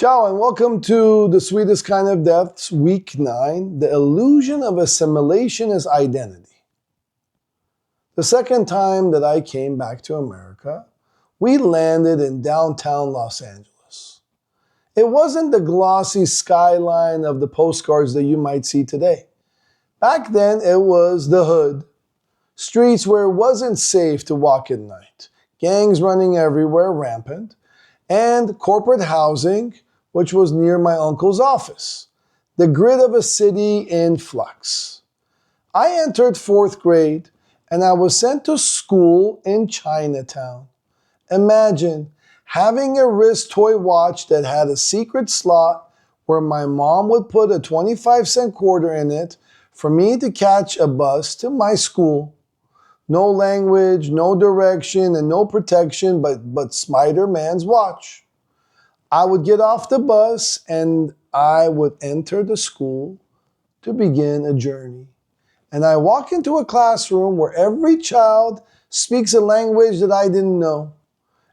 Ciao and welcome to The Sweetest Kind of Deaths, Week 9, The Illusion of Assimilation as Identity. The second time that I came back to America, we landed in downtown Los Angeles. It wasn't the glossy skyline of the postcards that you might see today. Back then, it was the hood, streets where it wasn't safe to walk at night, gangs running everywhere, rampant, and corporate housing, which was near my uncle's office, the grid of a city in flux. I entered 4th grade, and I was sent to school in Chinatown. Imagine having a wrist toy watch that had a secret slot where my mom would put a 25-cent quarter in it for me to catch a bus to my school. No language, no direction, and no protection but Spider-Man's watch. I would get off the bus and I would enter the school to begin a journey. And I walk into a classroom where every child speaks a language that I didn't know.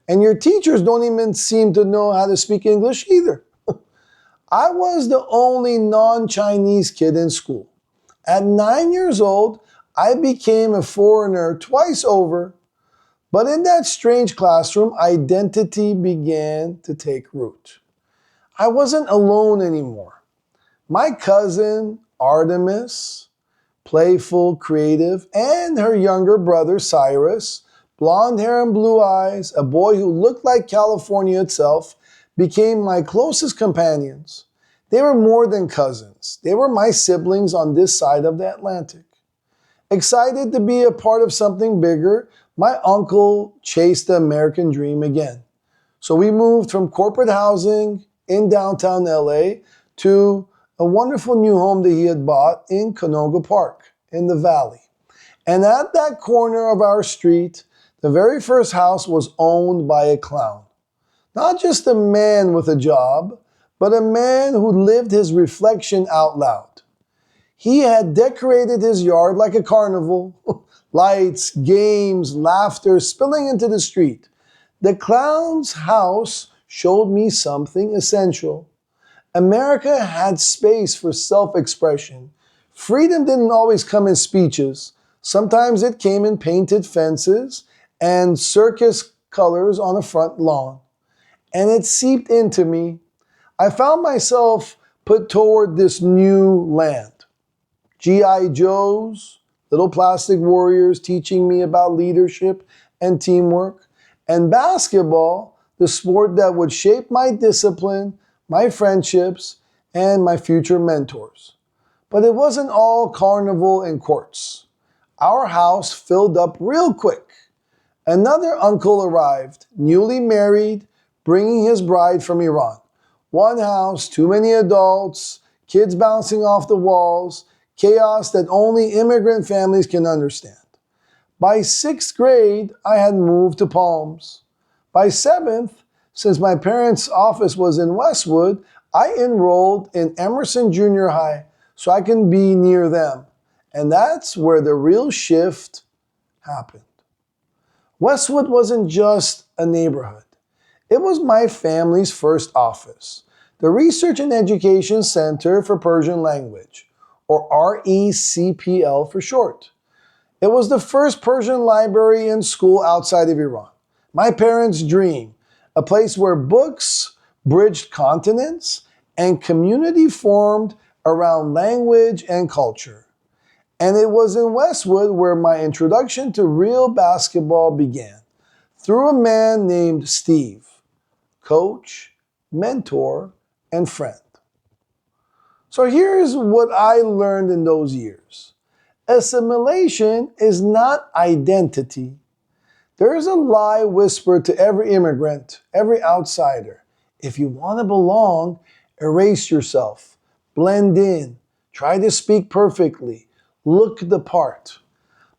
And your teachers don't even seem to know how to speak English either. I was the only non-Chinese kid in school. At 9 years old, I became a foreigner twice over. But in that strange classroom, identity began to take root. I wasn't alone anymore. My cousin, Artemis, playful, creative, and her younger brother, Cyrus, blonde hair and blue eyes, a boy who looked like California itself, became my closest companions. They were more than cousins. They were my siblings on this side of the Atlantic. Excited to be a part of something bigger, my uncle chased the American dream again. So we moved from corporate housing in downtown LA to a wonderful new home that he had bought in Canoga Park in the valley. And at that corner of our street, the very first house was owned by a clown. Not just a man with a job, but a man who lived his reflection out loud. He had decorated his yard like a carnival. Lights, games, laughter spilling into the street. The clown's house showed me something essential. America had space for self-expression. Freedom didn't always come in speeches. Sometimes it came in painted fences and circus colors on a front lawn. And it seeped into me. I found myself put toward this new land. G.I. Joes, little plastic warriors teaching me about leadership and teamwork, and basketball, the sport that would shape my discipline, my friendships, and my future mentors. But it wasn't all carnival and courts. Our house filled up real quick. Another uncle arrived, newly married, bringing his bride from Iran. One house, too many adults, kids bouncing off the walls, chaos that only immigrant families can understand. By 6th grade, I had moved to Palms. By 7th, since my parents' office was in Westwood, I enrolled in Emerson Junior High so I can be near them. And that's where the real shift happened. Westwood wasn't just a neighborhood. It was my family's first office, the Research and Education Center for Persian Language, or RECPL for short. It was the first Persian library and school outside of Iran. My parents' dream, a place where books bridged continents and community formed around language and culture. And it was in Westwood where my introduction to real basketball began, through a man named Steve, coach, mentor, and friend. So here's what I learned in those years. Assimilation is not identity. There is a lie whispered to every immigrant, every outsider. If you want to belong, erase yourself, blend in, try to speak perfectly, look the part.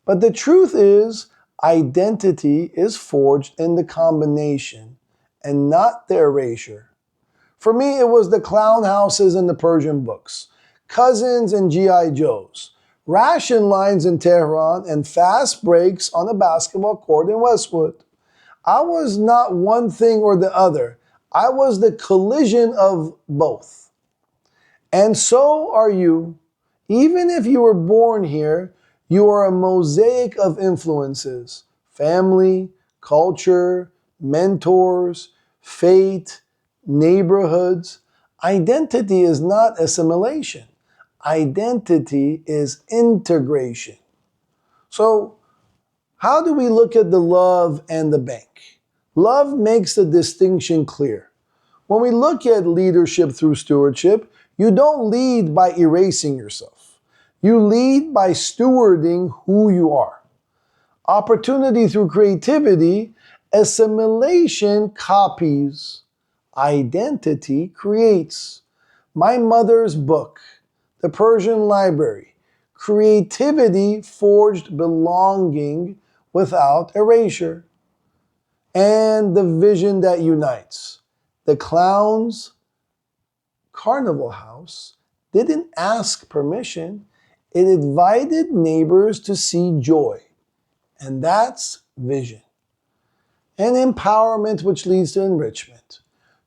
But the truth is, identity is forged in the combination and not the erasure. For me, it was the clown houses and the Persian books, cousins and G.I. Joes, ration lines in Tehran, and fast breaks on a basketball court in Westwood. I was not one thing or the other. I was the collision of both. And so are you. Even if you were born here, you are a mosaic of influences: family, culture, mentors, fate, neighborhoods. Identity is not assimilation. Identity is integration. So, how do we look at the love and the bank? Love makes the distinction clear. When we look at leadership through stewardship, you don't lead by erasing yourself. You lead by stewarding who you are. Opportunity through creativity, assimilation copies. Identity creates. My mother's book, the Persian library. Creativity forged belonging without erasure. And the vision that unites. The clown's carnival house didn't ask permission. It invited neighbors to see joy. And that's vision. And empowerment, which leads to enrichment.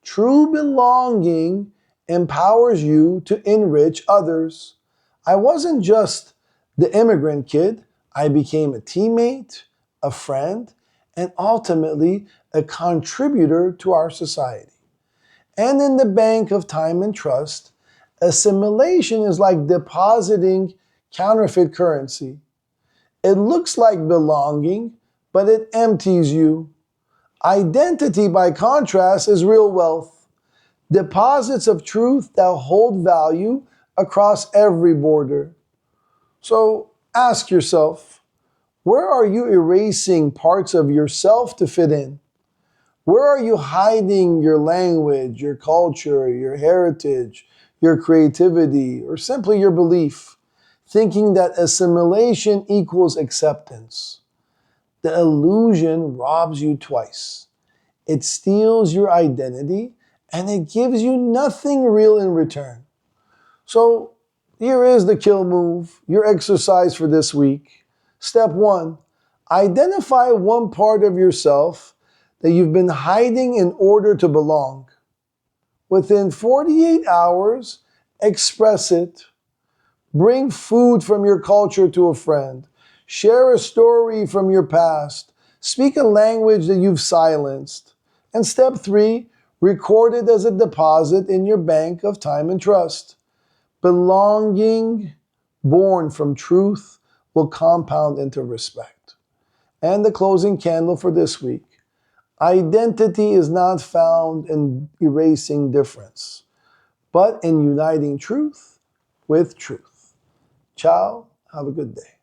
True belonging empowers you to enrich others. I wasn't just the immigrant kid. I became a teammate, a friend, and ultimately a contributor to our society. And in the bank of time and trust, assimilation is like depositing counterfeit currency. It looks like belonging, but it empties you. Identity, by contrast, is real wealth. Deposits of truth that hold value across every border. So ask yourself, where are you erasing parts of yourself to fit in? Where are you hiding your language, your culture, your heritage, your creativity, or simply your belief, thinking that assimilation equals acceptance? The illusion robs you twice. It steals your identity, and it gives you nothing real in return. So here is the kill move, your exercise for this week. Step 1, identify one part of yourself that you've been hiding in order to belong. Within 48 hours, express it. Bring food from your culture to a friend. Share a story from your past. Speak a language that you've silenced. And step 3, record it as a deposit in your bank of time and trust. Belonging born from truth will compound into respect. And the closing candle for this week. Identity is not found in erasing difference, but in uniting truth with truth. Ciao, have a good day.